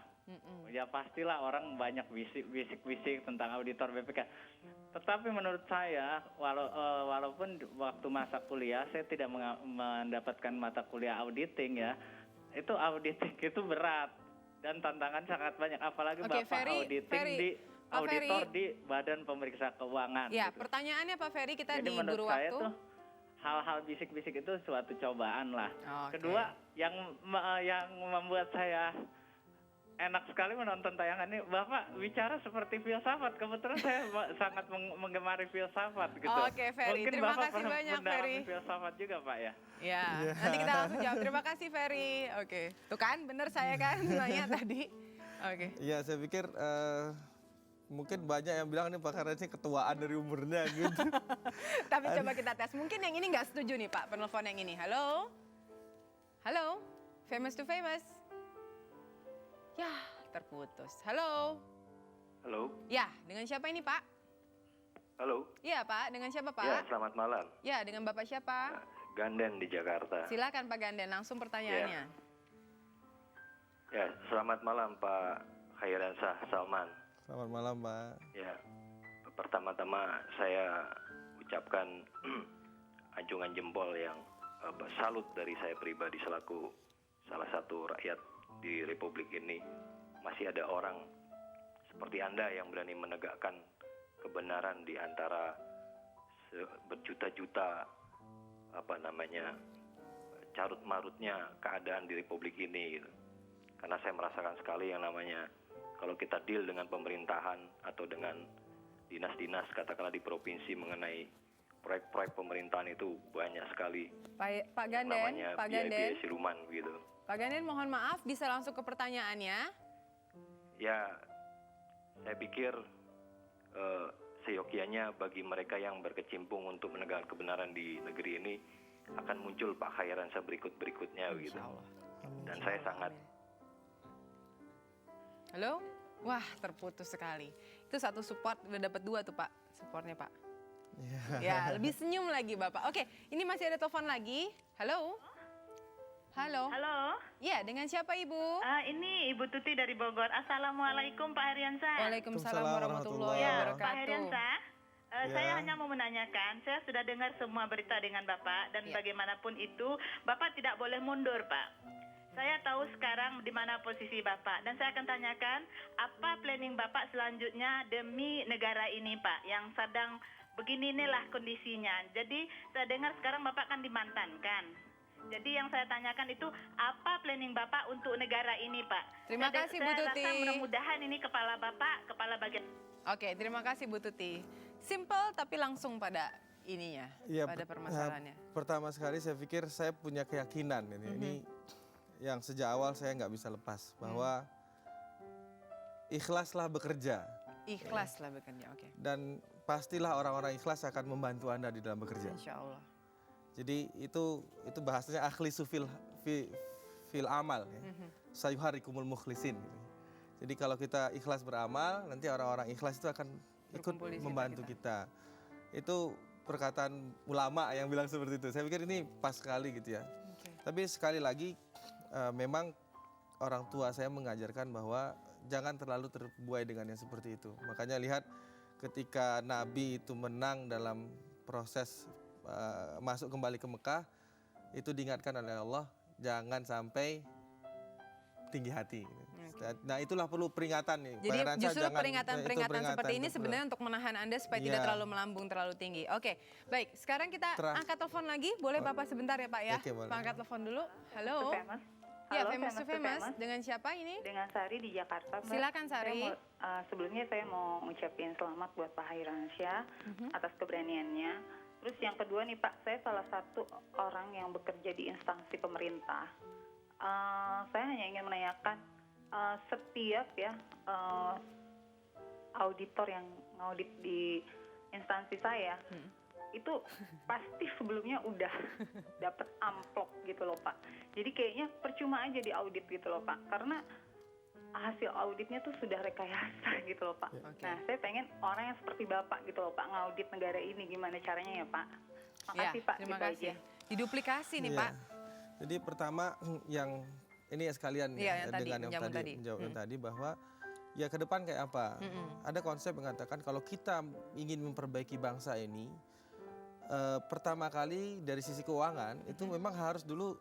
Speaker 3: Ya pastilah orang banyak bisik-bisik tentang auditor BPK. Tetapi menurut saya, walaupun waktu masa kuliah saya tidak mendapatkan mata kuliah auditing ya, itu auditing itu berat dan tantangan sangat banyak. Apalagi Bapak auditor di Badan Pemeriksa Keuangan.
Speaker 1: Ya,
Speaker 3: gitu.
Speaker 1: Pertanyaannya Pak Ferry, kita
Speaker 3: Jadi
Speaker 1: di
Speaker 3: menurut
Speaker 1: buru
Speaker 3: saya
Speaker 1: waktu.
Speaker 3: tuh hal-hal bisik-bisik itu suatu cobaan lah.
Speaker 1: Oke.
Speaker 3: Kedua, yang membuat saya enak sekali menonton tayangan ini, Bapak bicara seperti filsafat. Kebetulan saya sangat menggemari filsafat gitu.
Speaker 1: Oke, Ferry.
Speaker 3: Mungkin
Speaker 1: Terima
Speaker 3: Bapak
Speaker 1: kasih
Speaker 3: pernah
Speaker 1: banyak,
Speaker 3: mendalami
Speaker 1: Ferry.
Speaker 3: filsafat juga, Pak ya?
Speaker 1: Ya, nanti kita langsung jawab. Terima kasih Ferry. Oke, tuh kan bener saya kan nanya tadi. Oke.
Speaker 2: Ya saya pikir mungkin banyak yang bilang nih Pak Hairiansyah ketuaan dari umurnya gitu.
Speaker 1: Tapi coba kita tes. Mungkin yang ini nggak setuju nih Pak, penelpon yang ini. Halo? Halo? Famous to Famous? Ya, terputus. Halo?
Speaker 3: Halo,
Speaker 1: Ya, dengan siapa ini Pak?
Speaker 4: Halo.
Speaker 1: Iya Pak, dengan siapa Pak?
Speaker 4: Ya, selamat malam.
Speaker 1: Ya, dengan Bapak siapa?
Speaker 4: Ganden di Jakarta.
Speaker 1: Silakan Pak Ganden, langsung pertanyaannya.
Speaker 4: Ya, selamat malam Pak Khairansyah Salman.
Speaker 2: Selamat malam, Pak.
Speaker 4: Ya, pertama-tama saya ucapkan acungan jempol yang salut dari saya pribadi selaku salah satu rakyat di Republik ini. Masih ada orang seperti Anda yang berani menegakkan kebenaran di antara berjuta-juta carut marutnya keadaan di Republik ini gitu. Karena saya merasakan sekali yang namanya kalau kita deal dengan pemerintahan atau dengan dinas-dinas katakanlah di provinsi mengenai proyek-proyek pemerintahan itu banyak sekali
Speaker 1: Pak Ganden,
Speaker 4: namanya
Speaker 1: Pak Ganden,
Speaker 4: biaya siluman gitu.
Speaker 1: Pak Ganden mohon maaf bisa langsung ke pertanyaannya.
Speaker 4: Ya, saya pikir seyogianya bagi mereka yang berkecimpung untuk menegakkan kebenaran di negeri ini akan muncul Pak Khairansyah berikutnya gitu. Dan saya sangat.
Speaker 1: Halo? Wah, terputus sekali. Itu satu support, udah dapat 2 tuh Pak, supportnya Pak. Ya, lebih senyum lagi Bapak. Oke, ini masih ada telepon lagi. Halo? Halo?
Speaker 5: Halo,
Speaker 1: Ya, dengan siapa Ibu?
Speaker 5: ini Ibu Tuti dari Bogor. Assalamualaikum Pak Heriansyah.
Speaker 1: Waalaikumsalam
Speaker 2: warahmatullahi
Speaker 1: warahmatullahi
Speaker 5: Ya, Pak
Speaker 1: wabarakatuh.
Speaker 5: Heriansyah,
Speaker 2: Ya.
Speaker 5: saya hanya mau menanyakan, saya sudah dengar semua berita dengan Bapak dan
Speaker 1: Ya.
Speaker 5: bagaimanapun itu, Bapak tidak boleh mundur Pak. Saya tahu sekarang di mana posisi Bapak dan saya akan tanyakan apa planning Bapak selanjutnya demi negara ini Pak yang sedang begini inilah kondisinya. Jadi saya dengar sekarang Bapak kan dimantankan. Jadi yang saya tanyakan itu apa planning Bapak untuk negara ini Pak?
Speaker 1: Terima kasih, Bu Tuti.
Speaker 5: Saya rasa mudah-mudahan ini kepala Bapak, kepala bagian.
Speaker 1: Oke, terima kasih Bu Tuti. Simple tapi langsung pada ininya,
Speaker 2: Iya,
Speaker 1: pada permasalahannya.
Speaker 2: pertama sekali saya pikir saya punya keyakinan ini yang sejak awal saya nggak bisa lepas bahwa ikhlaslah bekerja
Speaker 1: Ikhlas lah bekerja, oke.
Speaker 2: dan pastilah orang-orang ikhlas akan membantu Anda di dalam bekerja.
Speaker 1: Insya Allah.
Speaker 2: Jadi itu bahasanya akhlisu fil amal ya. Sayuharikumul mukhlisin gitu. Jadi kalau kita ikhlas beramal, nanti orang-orang ikhlas itu akan ikut
Speaker 1: Berkumpul di
Speaker 2: membantu
Speaker 1: kita.
Speaker 2: kita. Itu perkataan ulama yang bilang seperti itu. Saya pikir ini pas sekali gitu ya.
Speaker 1: Oke.
Speaker 2: Tapi sekali lagi memang orang tua saya mengajarkan bahwa jangan terlalu terbuai dengan yang seperti itu. Makanya lihat ketika Nabi itu menang dalam proses masuk kembali ke Mekah, itu diingatkan oleh Allah jangan sampai tinggi hati. Nah itulah perlu peringatan nih.
Speaker 1: Jadi
Speaker 2: Pak Heriansyah,
Speaker 1: justru
Speaker 2: jangan-
Speaker 1: peringatan-peringatan
Speaker 2: itu
Speaker 1: seperti ini
Speaker 2: betul.
Speaker 1: sebenarnya untuk menahan Anda supaya tidak
Speaker 2: Iya.
Speaker 1: terlalu melambung terlalu tinggi. Oke, baik. Sekarang kita angkat telepon lagi. Boleh Bapak sebentar ya Pak ya?
Speaker 2: Oke, boleh.
Speaker 1: Pak angkat telepon dulu. Halo.
Speaker 5: Famous.
Speaker 1: Ya,
Speaker 5: Halo,
Speaker 1: famous to famous.
Speaker 5: famous.
Speaker 1: Dengan siapa ini?
Speaker 5: Dengan Sari di Jakarta. Mbak.
Speaker 1: Silakan, Sari.
Speaker 5: Sebelumnya saya mau ngucapin selamat buat Pak Hairansyah atas keberaniannya. Terus yang kedua nih Pak, saya salah satu orang yang bekerja di instansi pemerintah. Saya hanya ingin menanyakan setiap auditor yang ngaudit di instansi saya itu pasti sebelumnya udah dapat amplop gitu loh Pak. Jadi kayaknya percuma aja diaudit gitu loh Pak, karena hasil auditnya tuh sudah rekayasa gitu loh Pak.
Speaker 1: Oke.
Speaker 5: Nah saya pengen orang yang seperti Bapak gitu loh Pak ngaudit negara ini gimana caranya ya Pak. Makasih Pak.
Speaker 1: Terima
Speaker 5: gitu
Speaker 1: kasih.
Speaker 5: aja.
Speaker 1: Diduplikasi nih
Speaker 2: Iya.
Speaker 1: Pak.
Speaker 2: Jadi pertama yang ini ya sekalian
Speaker 1: Iya,
Speaker 2: ya,
Speaker 1: yang tadi,
Speaker 2: dengan yang
Speaker 1: menjawab
Speaker 2: tadi
Speaker 1: tadi.
Speaker 2: menjawab yang tadi bahwa ya ke depan kayak apa? Ada konsep yang mengatakan kalau kita ingin memperbaiki bangsa ini pertama kali dari sisi keuangan itu memang harus dulu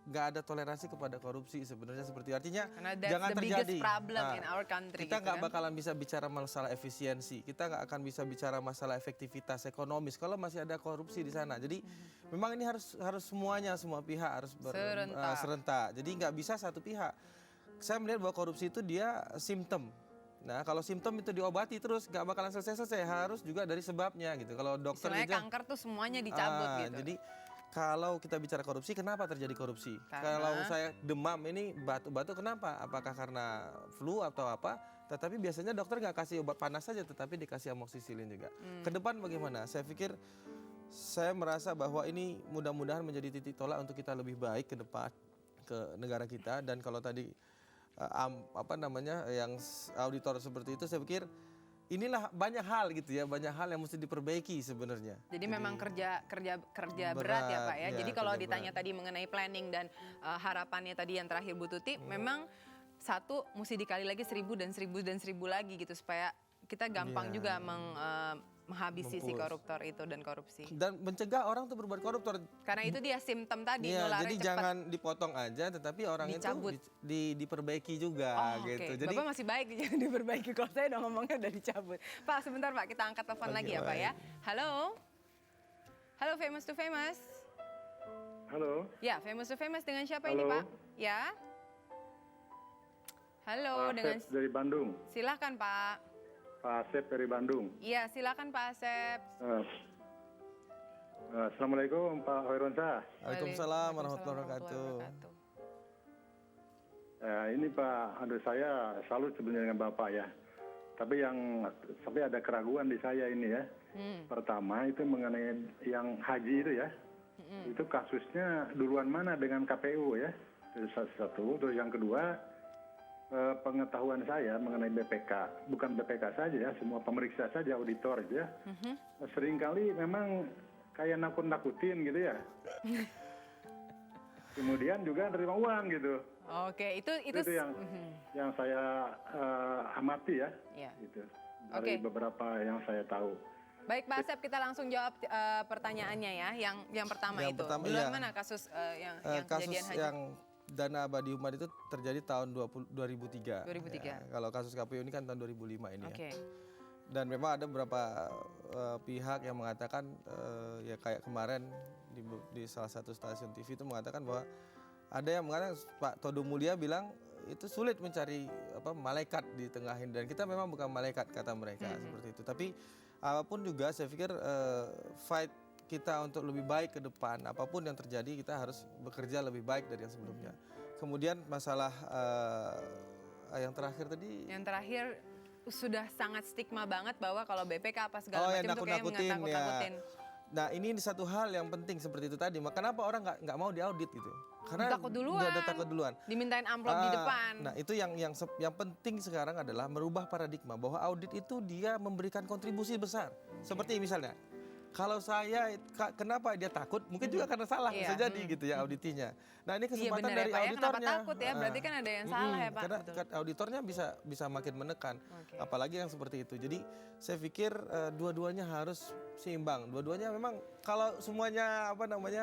Speaker 2: nggak ada toleransi kepada korupsi sebenarnya seperti artinya
Speaker 1: Karena that's
Speaker 2: jangan
Speaker 1: the biggest
Speaker 2: terjadi.
Speaker 1: problem
Speaker 2: Nah,
Speaker 1: in our country.
Speaker 2: kita
Speaker 1: gitu
Speaker 2: nggak
Speaker 1: kan.
Speaker 2: bakalan bisa bicara masalah efisiensi, kita nggak akan bisa bicara masalah efektivitas ekonomis kalau masih ada korupsi di sana. Jadi memang ini harus semuanya, semua pihak harus serentak. Jadi nggak bisa satu pihak. Saya melihat bahwa korupsi itu dia simptom. Nah kalau simptom itu diobati terus nggak bakalan selesai, harus juga dari sebabnya gitu. Kalau dokter
Speaker 1: Istilahnya
Speaker 2: aja,
Speaker 1: kanker tuh semuanya dicabut gitu.
Speaker 2: Jadi kalau kita bicara korupsi, kenapa terjadi korupsi?
Speaker 1: Karena-
Speaker 2: Kalau saya demam ini batuk-batuk, kenapa? Apakah karena flu atau apa? Tetapi biasanya dokter nggak kasih obat panas saja, tetapi dikasih amoksisilin juga. Ke depan bagaimana? Saya pikir, saya merasa bahwa ini mudah-mudahan menjadi titik tolak untuk kita lebih baik ke depan ke negara kita. Dan kalau tadi yang auditor seperti itu, saya pikir inilah banyak hal gitu ya, banyak hal yang mesti diperbaiki sebenarnya.
Speaker 1: Jadi memang kerja berat ya Pak ya.
Speaker 2: Berat,
Speaker 1: Jadi
Speaker 2: ya,
Speaker 1: kalau
Speaker 2: kerja
Speaker 1: ditanya tadi mengenai planning dan harapannya tadi yang terakhir Bu Tuti, memang satu mesti dikali lagi 1000 dan 1000 dan 1000 lagi gitu supaya kita gampang
Speaker 2: Iya.
Speaker 1: juga menghabisi si
Speaker 2: Mampus.
Speaker 1: koruptor itu dan korupsi.
Speaker 2: Dan mencegah orang tuh berbuat koruptor.
Speaker 1: Karena itu dia simptom tadi
Speaker 2: Iya,
Speaker 1: nularnya
Speaker 2: jadi
Speaker 1: cepat.
Speaker 2: jangan dipotong aja, tetapi orang
Speaker 1: Dicabut.
Speaker 2: itu diperbaiki juga
Speaker 1: Oh,
Speaker 2: gitu.
Speaker 1: oke.
Speaker 2: Jadi
Speaker 1: Bapak masih baik jangan diperbaiki. Kalau saya udah ngomongnya udah dicabut. Pak, sebentar Pak, kita angkat telepon
Speaker 2: Oke,
Speaker 1: lagi ya Pak ya.
Speaker 2: baik.
Speaker 1: Halo. Halo Famous to Famous.
Speaker 6: Halo,
Speaker 1: Ya, Famous to Famous dengan siapa ini
Speaker 6: Halo.
Speaker 1: Pak? Ya. Halo, dengan
Speaker 6: Asep dari Bandung.
Speaker 1: silakan Pak.
Speaker 6: Pak Asep dari Bandung.
Speaker 1: Iya, silakan Pak Asep.
Speaker 6: Assalamualaikum Pak Hoironsa.
Speaker 2: Waalaikumsalam warahmatullahi wabarakatuh.
Speaker 6: Ini Pak, aduh saya salut sebenarnya dengan Bapak ya. Tapi ada keraguan di saya ini ya. Pertama itu mengenai yang haji itu ya. Itu kasusnya duluan mana dengan KPU ya. Itu satu. Terus yang kedua, pengetahuan saya mengenai BPK, bukan BPK saja ya, semua pemeriksa saja, auditor ya. Seringkali memang kayak nakut-nakutin gitu ya. Kemudian juga nerima uang gitu.
Speaker 1: Oke, itu
Speaker 6: Itu yang saya amati ya.
Speaker 1: Iya.
Speaker 6: Gitu. Dari
Speaker 1: Oke.
Speaker 6: beberapa yang saya tahu.
Speaker 1: Baik Pak Asep, kita langsung jawab pertanyaannya ya. Yang pertama
Speaker 2: Yang
Speaker 1: itu.
Speaker 2: pertama,
Speaker 1: Duluan
Speaker 2: iya.
Speaker 1: mana kasus yang
Speaker 2: Kasus
Speaker 1: kejadian haji?
Speaker 2: yang dana abadi umat itu terjadi tahun 2003.
Speaker 1: 2003.
Speaker 2: Ya, kalau kasus KPU ini kan tahun 2005 ini
Speaker 1: Oke.
Speaker 2: ya. Dan memang ada beberapa pihak yang mengatakan ya kayak kemarin di salah satu stasiun TV itu mengatakan bahwa ada yang mengatakan Pak Todo Mulia bilang itu sulit mencari malaikat di tengah ini, dan kita memang bukan malaikat kata mereka seperti itu. Tapi apapun juga saya pikir fight kita untuk lebih baik ke depan, apapun yang terjadi kita harus bekerja lebih baik dari yang sebelumnya. Kemudian masalah yang terakhir tadi.
Speaker 1: Yang terakhir sudah sangat stigma banget bahwa kalau BPK apa segala
Speaker 2: ya,
Speaker 1: macam itu kayak
Speaker 2: nakut-nakutin,
Speaker 1: nakut-nakutin.
Speaker 2: Nah ini satu hal yang penting seperti itu tadi. Kenapa orang nggak mau diaudit gitu? Karena
Speaker 1: Takut duluan.
Speaker 2: udah takut duluan.
Speaker 1: Dimintain amplop di depan.
Speaker 2: Nah itu yang penting sekarang adalah merubah paradigma bahwa audit itu dia memberikan kontribusi besar. Seperti misalnya, kalau saya kenapa dia takut? Mungkin juga karena salah
Speaker 1: Iya.
Speaker 2: bisa jadi gitu ya auditinya. Nah ini
Speaker 1: Iya
Speaker 2: kesempatan
Speaker 1: benar ya
Speaker 2: dari
Speaker 1: Pak ya, kenapa
Speaker 2: auditornya.
Speaker 1: takut ya? Berarti kan ada yang salah ya Pak.
Speaker 2: Karena
Speaker 1: Betul.
Speaker 2: auditornya bisa makin menekan,
Speaker 1: Oke.
Speaker 2: apalagi yang seperti itu. Jadi saya pikir dua-duanya harus seimbang. Dua-duanya memang kalau semuanya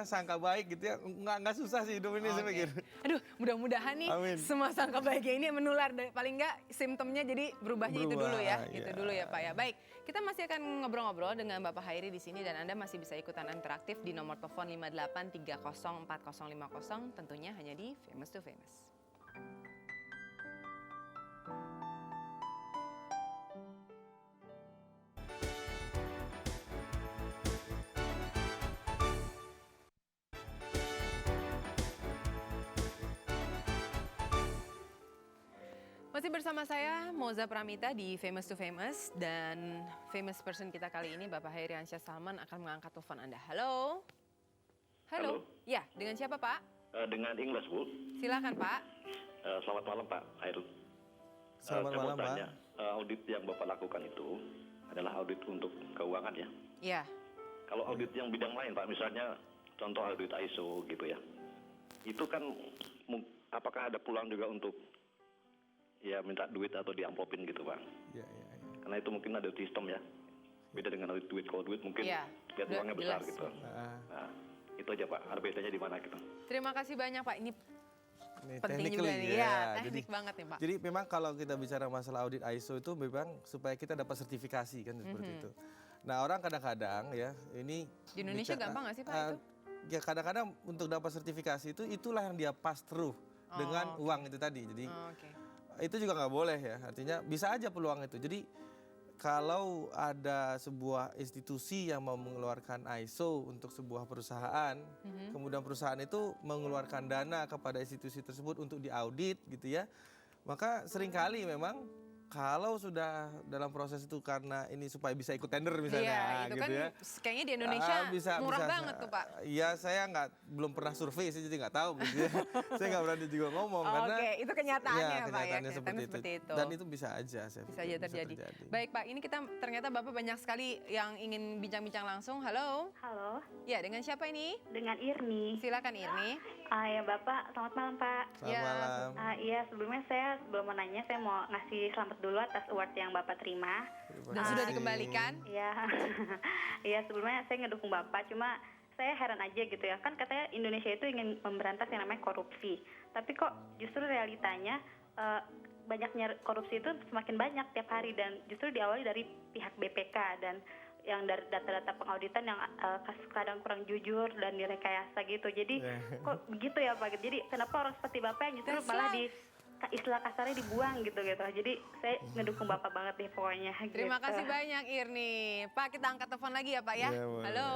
Speaker 2: sangka baik gitu ya, nggak susah sih hidup ini saya
Speaker 1: Oke.
Speaker 2: pikir.
Speaker 1: Aduh, mudah-mudahan nih
Speaker 2: Amin.
Speaker 1: semua sangka baiknya ini menular. Paling nggak simptomnya jadi berubahnya itu dulu ya.
Speaker 2: Berubah,
Speaker 1: Itu
Speaker 2: ya.
Speaker 1: dulu ya Pak ya. Baik, kita masih akan ngobrol-ngobrol dengan Bapak Hairi di sini dan Anda masih bisa ikutan interaktif di nomor telepon 58304050 tentunya hanya di Famous to Famous. Masih bersama saya Moza Pramita di Famous to Famous dan famous person kita kali ini Bapak Hairi Ansyah Salman akan mengangkat telepon Anda. Halo. Halo.
Speaker 4: Halo.
Speaker 1: Ya, dengan siapa Pak?
Speaker 4: Dengan Inglas, Bu.
Speaker 1: Silakan Pak.
Speaker 4: Selamat malam, Pak Hairul.
Speaker 2: Selamat
Speaker 4: Saya
Speaker 2: malam,
Speaker 4: mau
Speaker 2: Pak.
Speaker 4: tanya, audit yang Bapak lakukan itu adalah audit untuk keuangan ya?
Speaker 1: Ya.
Speaker 4: Kalau audit yang bidang lain, Pak, misalnya contoh audit ISO gitu ya, itu kan apakah ada peluang juga untuk ya minta duit atau diamplopin gitu, Pak?
Speaker 2: Ya, ya, ya.
Speaker 4: Karena itu mungkin ada sistem ya, beda dengan audit duit. Kalau duit mungkin
Speaker 1: Iya,
Speaker 4: lihat uangnya besar
Speaker 1: jelas.
Speaker 4: gitu.
Speaker 2: Ah,
Speaker 4: Nah, itu aja Pak, ada bedanya di mana gitu.
Speaker 1: Terima kasih banyak Pak. Ini
Speaker 2: ini
Speaker 1: penting
Speaker 2: technically,
Speaker 1: juga nih.
Speaker 2: ya.
Speaker 1: Ya,
Speaker 2: Jadi
Speaker 1: teknik banget nih Pak.
Speaker 2: Jadi memang kalau kita bicara masalah audit ISO itu memang supaya kita dapat sertifikasi kan seperti itu. Nah orang kadang-kadang ya ini
Speaker 1: Di Indonesia gampang nggak sih, Pak, itu?
Speaker 2: Ya kadang-kadang untuk dapat sertifikasi itu itulah yang dia pass through dengan uang itu tadi. Jadi
Speaker 1: Oh, oke.
Speaker 2: itu juga nggak boleh ya. Artinya bisa aja peluang itu. Jadi kalau ada sebuah institusi yang mau mengeluarkan ISO untuk sebuah perusahaan, kemudian perusahaan itu mengeluarkan dana kepada institusi tersebut untuk diaudit gitu ya, maka seringkali memang Kalau sudah dalam proses itu karena ini supaya bisa ikut tender
Speaker 1: Iya,
Speaker 2: misalnya
Speaker 1: itu
Speaker 2: gitu
Speaker 1: kan
Speaker 2: ya.
Speaker 1: kayaknya di Indonesia murah banget tuh Pak.
Speaker 2: Iya, saya belum pernah survei sih, jadi nggak tahu gitu ya. Saya nggak berani juga ngomong karena
Speaker 1: Oke, itu kenyataannya
Speaker 2: ya,
Speaker 1: Pak ya.
Speaker 2: kenyataannya seperti itu. Dan itu bisa aja, saya
Speaker 1: Bisa
Speaker 2: pikir,
Speaker 1: aja terjadi. Baik Pak, ini kita ternyata Bapak banyak sekali yang ingin bincang-bincang langsung. Halo.
Speaker 7: Halo,
Speaker 1: Ya, dengan siapa ini?
Speaker 7: dengan Irni.
Speaker 1: Silakan Irni.
Speaker 7: Ya Bapak, selamat malam Pak.
Speaker 2: Selamat
Speaker 1: Ya,
Speaker 2: malam.
Speaker 7: Iya, sebelumnya saya sebelum mau nanya, saya mau ngasih selamat dulu atas award yang Bapak terima.
Speaker 1: Dan sudah dikembalikan.
Speaker 7: Iya, iya sebelumnya saya ngedukung Bapak, cuma saya heran aja gitu ya, kan katanya Indonesia itu ingin memberantas yang namanya korupsi. Tapi kok justru realitanya banyaknya korupsi itu semakin banyak tiap hari dan justru diawali dari pihak BPK dan yang dari data-data pengauditan yang kadang kurang jujur dan direkayasa gitu. Jadi kok begitu ya Pak? Jadi kenapa orang seperti Bapak yang justru malah istilah kasarnya dibuang gitu. Jadi saya ngedukung Bapak banget deh pokoknya.
Speaker 1: Terima
Speaker 7: gitu.
Speaker 1: kasih banyak Irni. Pak, kita angkat telepon lagi ya Pak ya.
Speaker 2: Ya, boleh.
Speaker 1: Halo.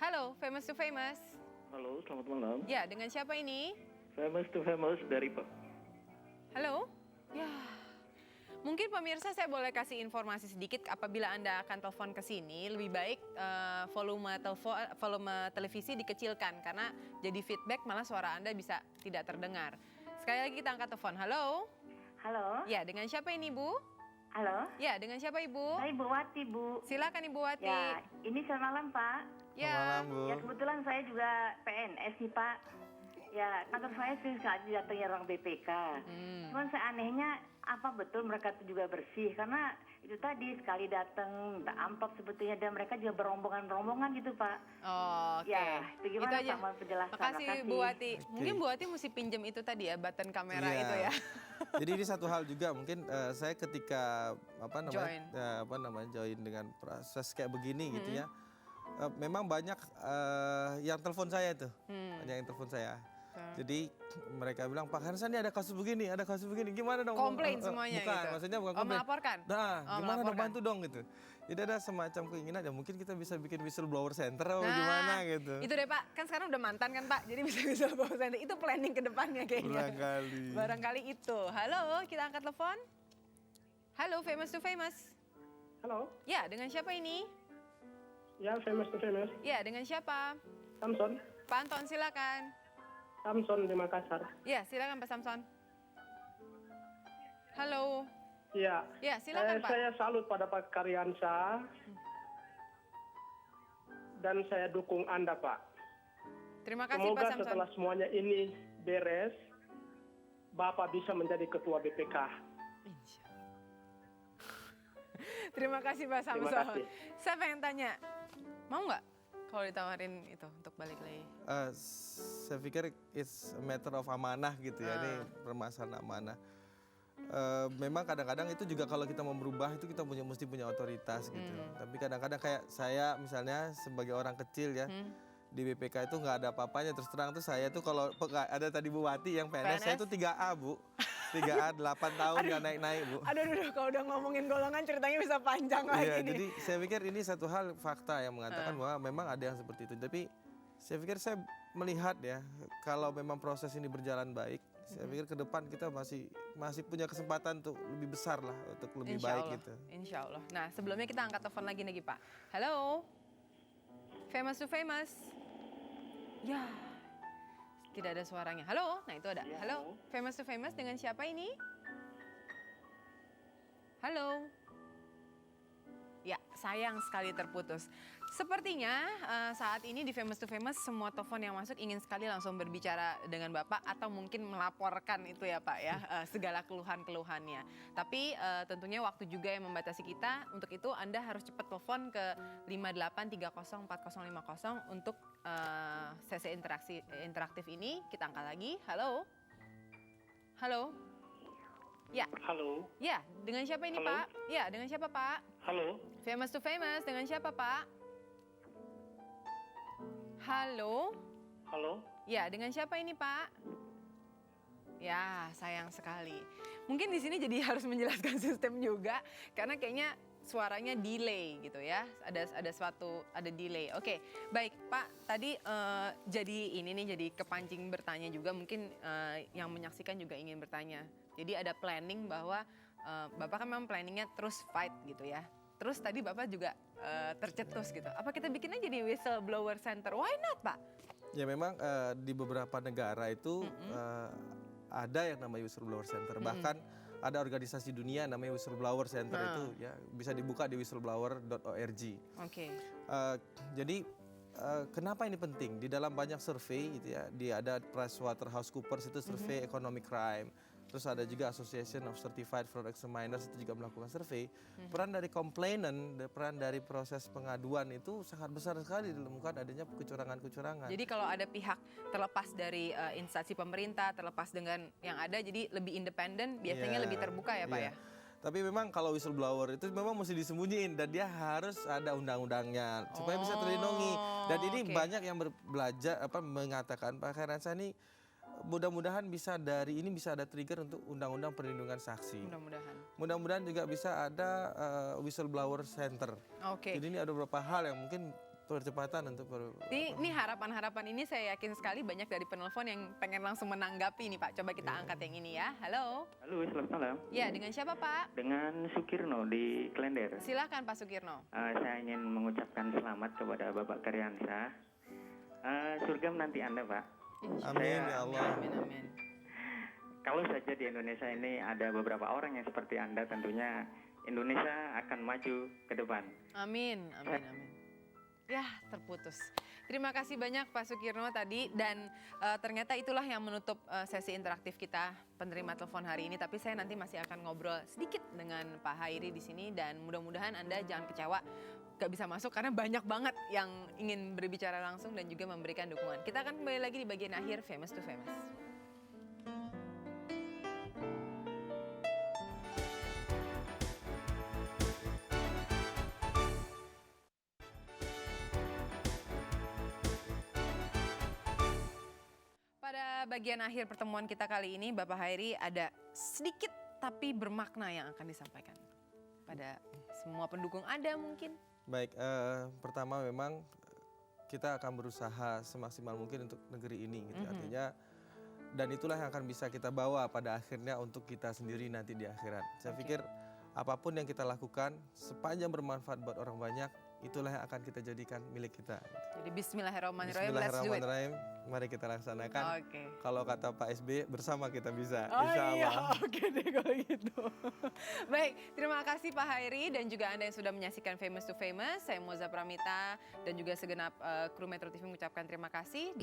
Speaker 1: Halo, Famous to Famous.
Speaker 3: Halo, selamat malam.
Speaker 1: Ya, dengan siapa ini?
Speaker 3: Famous to famous dari Pak.
Speaker 1: Halo? Ya. Mungkin pemirsa saya boleh kasih informasi sedikit apabila Anda akan telepon ke sini, lebih baik volume televisi dikecilkan karena jadi feedback malah suara Anda bisa tidak terdengar. Sekali lagi kita angkat telepon. Halo?
Speaker 7: Halo,
Speaker 1: Ya, dengan siapa ini, Bu?
Speaker 7: halo.
Speaker 1: Ya, dengan siapa Ibu?
Speaker 7: Saya Ibu Wati, Bu.
Speaker 1: Silakan Ibu Wati.
Speaker 7: Ya, ini selamat malam Pak.
Speaker 1: Ya.
Speaker 2: Selamat malam, Bu.
Speaker 7: Ya kebetulan saya juga PNS nih Pak. Ya kantor saya sih sekali datangnya orang BPK. Cuman saya anehnya apa betul mereka itu juga bersih karena itu tadi sekali datang minta amplop sebetulnya dan mereka juga berombongan gitu Pak.
Speaker 1: Oh, oke.
Speaker 7: Ya, itu gimana
Speaker 1: aja.
Speaker 7: Pak mau penjelasan?
Speaker 1: Makasih Bu Wati. Mungkin Bu Wati mesti pinjam itu tadi ya, button kamera
Speaker 2: Iya.
Speaker 1: itu ya.
Speaker 2: Jadi ini satu hal juga mungkin saya ketika
Speaker 1: Join.
Speaker 2: join dengan proses kayak begini gitu ya. Memang banyak yang telepon saya tuh. Banyak yang telepon saya. Jadi mereka bilang, Pak Hansa ini ada kasus begini, gimana dong?
Speaker 1: Komplain semuanya
Speaker 2: bukan,
Speaker 1: gitu.
Speaker 2: maksudnya bukan
Speaker 1: Oh,
Speaker 2: komplain.
Speaker 1: melaporkan?
Speaker 2: Nah,
Speaker 1: Oh,
Speaker 2: gimana dong,
Speaker 1: melaporkan.
Speaker 2: bantu dong gitu. Jadi ada semacam keinginan, ya mungkin kita bisa bikin whistleblower center atau gimana gitu.
Speaker 1: Itu deh Pak, kan sekarang udah mantan kan Pak, jadi bisa bawa center. Itu planning ke depannya kayaknya.
Speaker 2: Barangkali.
Speaker 1: Barangkali itu. Halo, kita angkat telepon. Halo, Famous to Famous.
Speaker 8: Halo,
Speaker 1: Ya, dengan siapa ini?
Speaker 8: ya famous to famous.
Speaker 1: Ya, dengan siapa?
Speaker 8: Samson,
Speaker 1: Pak Anton, silakan.
Speaker 8: Samson di Makassar.
Speaker 1: Ya, silakan Pak Samson. Halo.
Speaker 8: Ya,
Speaker 1: Ya, silakan Pak.
Speaker 8: saya salut pada Pak Karyansa dan saya dukung Anda Pak.
Speaker 1: Terima kasih
Speaker 8: Semoga
Speaker 1: Pak Samson.
Speaker 8: setelah semuanya ini beres, Bapak bisa menjadi ketua BPK.
Speaker 1: Terima kasih Pak
Speaker 8: Terima
Speaker 1: Samson.
Speaker 8: kasih.
Speaker 1: Saya pengen tanya, mau nggak kalau ditawarin itu untuk balik lagi?
Speaker 2: Saya pikir it's a matter of amanah gitu ya, ini permasalahan amanah. Memang kadang-kadang itu juga kalau kita mau berubah itu kita mesti punya otoritas gitu. Tapi kadang-kadang kayak saya misalnya sebagai orang kecil ya, di BPK itu nggak ada apa-apanya. Terus terang tuh saya tuh kalau ada tadi Bu Wati yang PNS, saya tuh 3A Bu. 3A 8 tahun nggak naik-naik Bu.
Speaker 1: Aduh, kalau udah ngomongin golongan ceritanya bisa panjang lagi
Speaker 2: Iya,
Speaker 1: nih.
Speaker 2: jadi saya pikir ini satu hal fakta yang mengatakan bahwa memang ada yang seperti itu. Tapi saya pikir saya melihat ya, kalau memang proses ini berjalan baik, saya pikir ke depan kita masih punya kesempatan untuk lebih besar lah, untuk lebih
Speaker 1: Insya
Speaker 2: baik
Speaker 1: Allah,
Speaker 2: gitu.
Speaker 1: Insya Allah. Nah, sebelumnya kita angkat telepon lagi nih Pak. Halo, Famous to Famous. Ya, tidak ada suaranya. Halo, nah itu ada. Halo, Famous to Famous dengan siapa ini? Halo. Ya, sayang sekali terputus. Sepertinya saat ini di Famous to Famous semua telepon yang masuk ingin sekali langsung berbicara dengan Bapak atau mungkin melaporkan itu ya Pak ya, segala keluhan-keluhannya. Tapi tentunya waktu juga yang membatasi kita. Untuk itu Anda harus cepat telepon ke 58304050 untuk sesi interaktif ini. Kita angkat lagi. Halo. Halo. Ya.
Speaker 8: Halo,
Speaker 1: Ya, dengan siapa ini
Speaker 8: Halo?
Speaker 1: Pak? Ya, dengan siapa Pak?
Speaker 8: halo,
Speaker 1: Famous to Famous, dengan siapa Pak? Halo?
Speaker 8: halo.
Speaker 1: Ya, dengan siapa ini Pak? Ya, sayang sekali. Mungkin di sini jadi harus menjelaskan sistem juga, karena kayaknya suaranya delay gitu ya. Ada delay. Oke, baik Pak. Tadi jadi kepancing bertanya juga, mungkin yang menyaksikan juga ingin bertanya. Jadi ada planning bahwa Bapak kan memang planningnya terus fight gitu ya. Terus tadi Bapak juga tercetus gitu. Apa kita bikin aja di whistleblower center? Why not, Pak?
Speaker 2: Ya memang di beberapa negara itu ada yang namanya whistleblower center. Bahkan ada organisasi dunia namanya whistleblower center itu ya bisa dibuka di whistleblower.org.
Speaker 1: Oke.
Speaker 2: Jadi kenapa ini penting? Di dalam banyak survei gitu ya, ada PricewaterhouseCoopers itu survei economic crime. Terus ada juga Association of Certified Fraud Examiners itu juga melakukan survei. Peran dari complainant, peran dari proses pengaduan itu sangat besar sekali ditemukan adanya kecurangan-kecurangan.
Speaker 1: Jadi kalau ada pihak terlepas dari instansi pemerintah, terlepas dengan yang ada, jadi lebih independen, biasanya lebih terbuka ya Pak ya?
Speaker 2: Tapi memang kalau whistleblower itu memang mesti disembunyiin dan dia harus ada undang-undangnya supaya bisa terlindungi. Dan ini banyak yang belajar mengatakan Pak Khairansyah ini mudah-mudahan bisa ada trigger untuk undang-undang perlindungan saksi. Mudah-mudahan juga bisa ada whistleblower center.
Speaker 1: Oke.
Speaker 2: Jadi ini ada beberapa hal yang mungkin percepatan untuk
Speaker 1: ini harapan-harapan ini saya yakin sekali banyak dari penelpon yang pengen langsung menanggapi nih Pak. Coba kita angkat yang ini ya. Halo.
Speaker 3: Halo, selamat malam.
Speaker 1: Ya, dengan siapa Pak?
Speaker 3: Dengan Sukirno di Klender.
Speaker 1: Silahkan Pak Sukirno.
Speaker 3: Saya ingin mengucapkan selamat kepada Bapak Khairansyah. Surga menanti Anda, Pak.
Speaker 2: Amin ya Allah.
Speaker 1: Amin.
Speaker 3: Kalau saja di Indonesia ini ada beberapa orang yang seperti Anda, tentunya Indonesia akan maju ke depan.
Speaker 1: Amin. Ya, terputus. Terima kasih banyak Pak Sukirno tadi, dan ternyata itulah yang menutup sesi interaktif kita penerima telepon hari ini. Tapi saya nanti masih akan ngobrol sedikit dengan Pak Hairi di sini, dan mudah-mudahan Anda jangan kecewa gak bisa masuk karena banyak banget yang ingin berbicara langsung dan juga memberikan dukungan. Kita akan kembali lagi di bagian akhir Famous to Famous. Pada bagian akhir pertemuan kita kali ini, Bapak Hairi, ada sedikit tapi bermakna yang akan disampaikan pada semua pendukung Anda mungkin.
Speaker 2: Baik, pertama memang kita akan berusaha semaksimal mungkin untuk negeri ini gitu. Artinya, dan itulah yang akan bisa kita bawa pada akhirnya untuk kita sendiri nanti di akhirat. Saya pikir apapun yang kita lakukan sepanjang bermanfaat buat orang banyak, itulah yang akan kita jadikan milik kita.
Speaker 1: Jadi bismillahirrahmanirrahim, let's do it.
Speaker 2: Mari kita laksanakan.
Speaker 1: Oke.
Speaker 2: Kalau kata Pak SBY, bersama kita bisa.
Speaker 1: Oh
Speaker 2: Insya Allah.
Speaker 1: iya, oke deh kalau gitu. Baik, terima kasih Pak Hairi dan juga Anda yang sudah menyaksikan Famous to Famous. Saya Moza Pramita dan juga segenap kru Metro TV mengucapkan terima kasih.